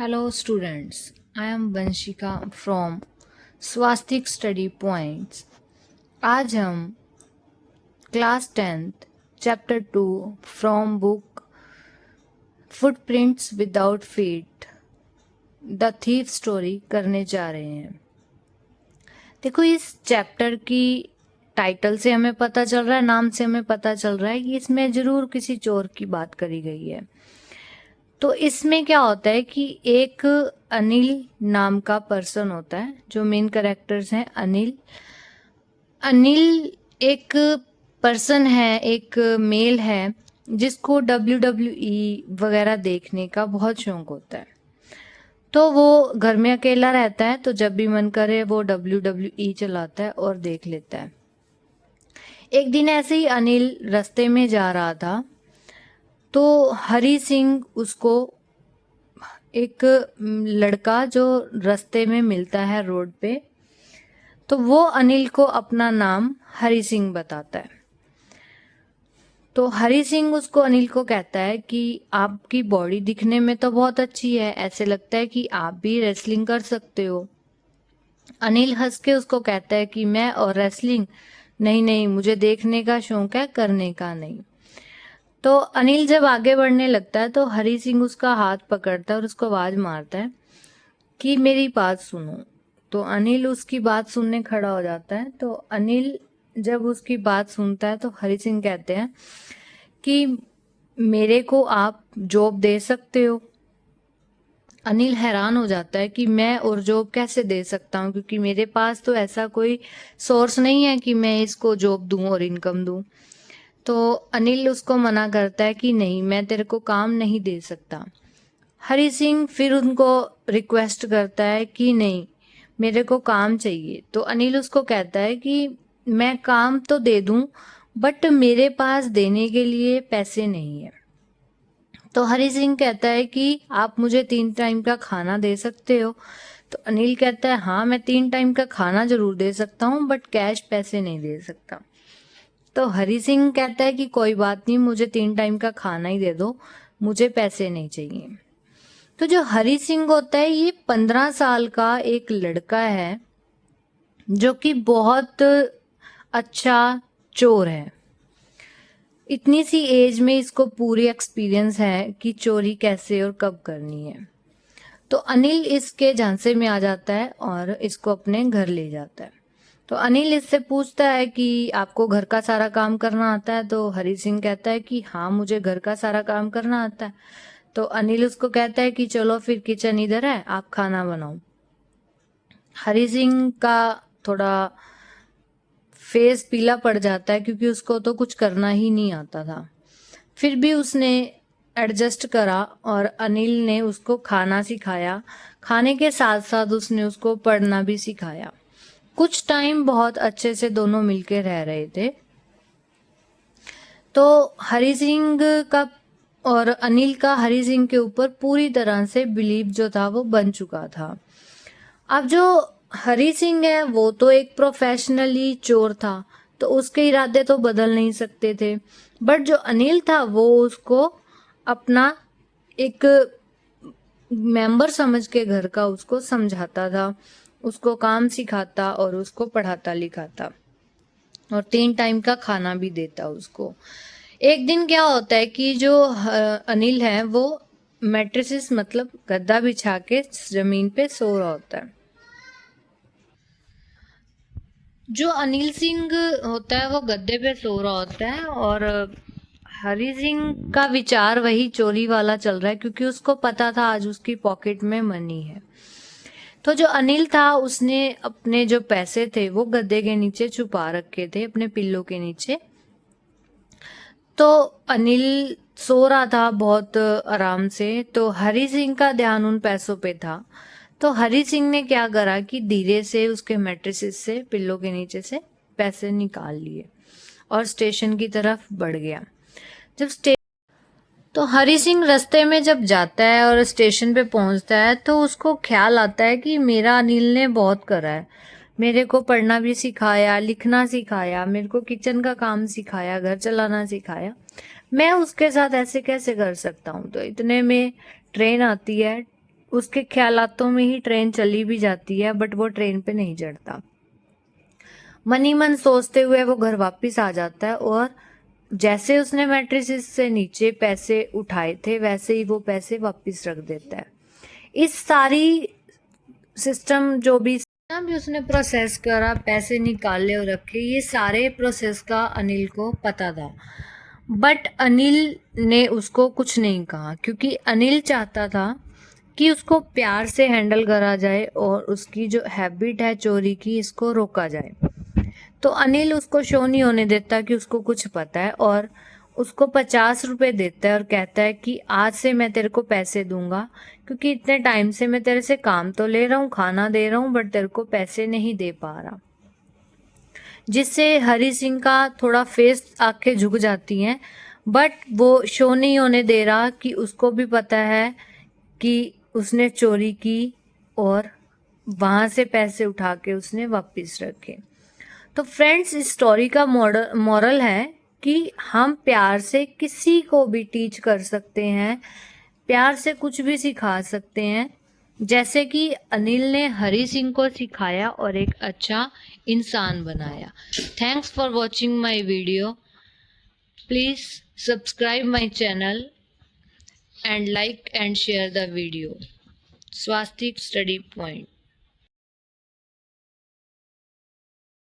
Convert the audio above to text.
Hello students, I am Vanshika from Swastik study points. आज हम class 10th chapter 2 from book footprints without feet the thief story करने जा रहे हैं। देखो, इस चैप्टर की टाइटल से हमें पता चल रहा है, नाम से हमें पता चल रहा है कि इसमें जरूर किसी चोर की बात करी गई है। तो इसमें क्या होता है कि एक अनिल नाम का पर्सन होता है, जो मेन कैरेक्टर्स हैं अनिल। अनिल एक पर्सन है, एक मेल है जिसको WWE वगैरह देखने का बहुत शौक होता है। तो वो घर में अकेला रहता है, तो जब भी मन करे वो WWE चलाता है और देख लेता है। एक दिन ऐसे ही अनिल रास्ते में जा रहा था, तो हरी सिंह उसको, एक लड़का जो रास्ते में मिलता है रोड पे, तो वो अनिल को अपना नाम हरी सिंह बताता है। तो हरी सिंह उसको, अनिल को कहता है कि आपकी बॉडी दिखने में तो बहुत अच्छी है, ऐसे लगता है कि आप भी रेसलिंग कर सकते हो। अनिल हंस के उसको कहता है कि मैं और रेसलिंग नहीं नहीं, मुझे देखने का शौक है, करने का नहीं। तो अनिल जब आगे बढ़ने लगता है तो हरी सिंह उसका हाथ पकड़ता है और उसको आवाज मारता है कि मेरी बात सुनो। तो अनिल उसकी बात सुनने खड़ा हो जाता है। तो अनिल जब उसकी बात सुनता है तो हरी सिंह कहते हैं कि मेरे को आप जॉब दे सकते हो। अनिल हैरान हो जाता है कि मैं और जॉब कैसे दे सकता हूँ, क्योंकि मेरे पास तो ऐसा कोई सोर्स नहीं है कि मैं इसको जॉब दूं और इनकम दूं। तो अनिल उसको मना करता है कि नहीं, मैं तेरे को काम नहीं दे सकता। हरी सिंह फिर उनको रिक्वेस्ट करता है कि नहीं, मेरे को काम चाहिए। तो अनिल उसको कहता है कि मैं काम तो दे दूं, बट मेरे पास देने के लिए पैसे नहीं है। तो हरी सिंह कहता है कि आप मुझे 3 टाइम का खाना दे सकते हो। तो अनिल कहता है हाँ, मैं 3 टाइम का खाना जरूर दे सकता हूँ, बट कैश पैसे नहीं दे सकता। तो हरी सिंह कहता है कि कोई बात नहीं, मुझे 3 टाइम का खाना ही दे दो, मुझे पैसे नहीं चाहिए। तो जो हरी सिंह होता है, ये 15 साल का एक लड़का है जो कि बहुत अच्छा चोर है। इतनी सी एज में इसको पूरी एक्सपीरियंस है कि चोरी कैसे और कब करनी है। तो अनिल इसके झांसे में आ जाता है और इसको अपने घर ले जाता है। तो अनिल इससे पूछता है कि आपको घर का सारा काम करना आता है। तो हरी सिंह कहता है कि हाँ, मुझे घर का सारा काम करना आता है। तो अनिल उसको कहता है कि चलो फिर किचन इधर है, आप खाना बनाओ। हरी सिंह का थोड़ा फेस पीला पड़ जाता है, क्योंकि उसको तो कुछ करना ही नहीं आता था। फिर भी उसने एडजस्ट करा और अनिल ने उसको खाना सिखाया। खाने के साथ साथ उसने उसको पढ़ना भी सिखाया। कुछ टाइम बहुत अच्छे से दोनों मिलके रह रहे थे। तो हरी सिंह का और अनिल का हरी सिंह के ऊपर पूरी तरह से बिलीव जो था वो बन चुका था। अब जो हरी सिंह है वो तो एक प्रोफेशनली चोर था, तो उसके इरादे तो बदल नहीं सकते थे। बट जो अनिल था वो उसको अपना एक मेंबर समझ के घर का उसको समझाता था, उसको काम सिखाता और उसको पढ़ाता लिखाता और 3 टाइम का खाना भी देता उसको। एक दिन क्या होता है कि जो अनिल है वो मैट्रेसेस मतलब गद्दा बिछा के जमीन पे सो रहा होता है। जो अनिल सिंह होता है वो गद्दे पे सो रहा होता है और हरी सिंह का विचार वही चोरी वाला चल रहा है, क्योंकि उसको पता था आज उसकी पॉकेट में मनी है। तो जो अनिल था उसने अपने जो पैसे थे वो गद्दे के नीचे छुपा रखे थे, अपने पिल्लो के नीचे। तो अनिल सो रहा था बहुत आराम से, तो हरी सिंह का ध्यान उन पैसों पे था। तो हरी सिंह ने क्या करा कि धीरे से उसके मैट्रेसेस से, पिल्लो के नीचे से पैसे निकाल लिए और स्टेशन की तरफ बढ़ गया। जब तो हरी सिंह रास्ते में जब जाता है और स्टेशन पे पहुंचता है तो उसको ख्याल आता है कि मेरा अनिल ने बहुत करा है, मेरे को पढ़ना भी सिखाया, लिखना सिखाया, मेरे को किचन का काम सिखाया, घर चलाना सिखाया, मैं उसके साथ ऐसे कैसे कर सकता हूँ। तो इतने में ट्रेन आती है। उसके ख्यालातों में ही ट्रेन चली भी जाती है, बट वो ट्रेन पे नहीं चढ़ता। मन ही मन सोचते हुए वो घर वापस आ जाता है, और जैसे उसने मैट्रिसेस से नीचे पैसे उठाए थे वैसे ही वो पैसे वापस रख देता है। इस सारी सिस्टम जो भी उसने प्रोसेस करा, पैसे निकाले और रखे, ये सारे प्रोसेस का अनिल को पता था, बट अनिल ने उसको कुछ नहीं कहा, क्योंकि अनिल चाहता था कि उसको प्यार से हैंडल करा जाए और उसकी जो हैबिट है चोरी की, इसको रोका जाए। तो अनिल उसको शो नहीं होने देता कि उसको कुछ पता है, और उसको 50 रुपए देता है और कहता है कि आज से मैं तेरे को पैसे दूंगा, क्योंकि इतने टाइम से मैं तेरे से काम तो ले रहा हूँ, खाना दे रहा हूँ, बट तेरे को पैसे नहीं दे पा रहा। जिससे हरी सिंह का थोड़ा फेस आंखें झुक जाती हैं, बट वो शो नहीं होने दे रहा कि उसको भी पता है कि उसने चोरी की और वहां से पैसे उठा के उसने वापस रखे। तो फ्रेंड्स, इस स्टोरी का मॉरल है कि हम प्यार से किसी को भी टीच कर सकते हैं, प्यार से कुछ भी सिखा सकते हैं, जैसे कि अनिल ने हरी सिंह को सिखाया और एक अच्छा इंसान बनाया। Thanks for watching my video. Please subscribe my channel and like and share the video. Swastik Study Point.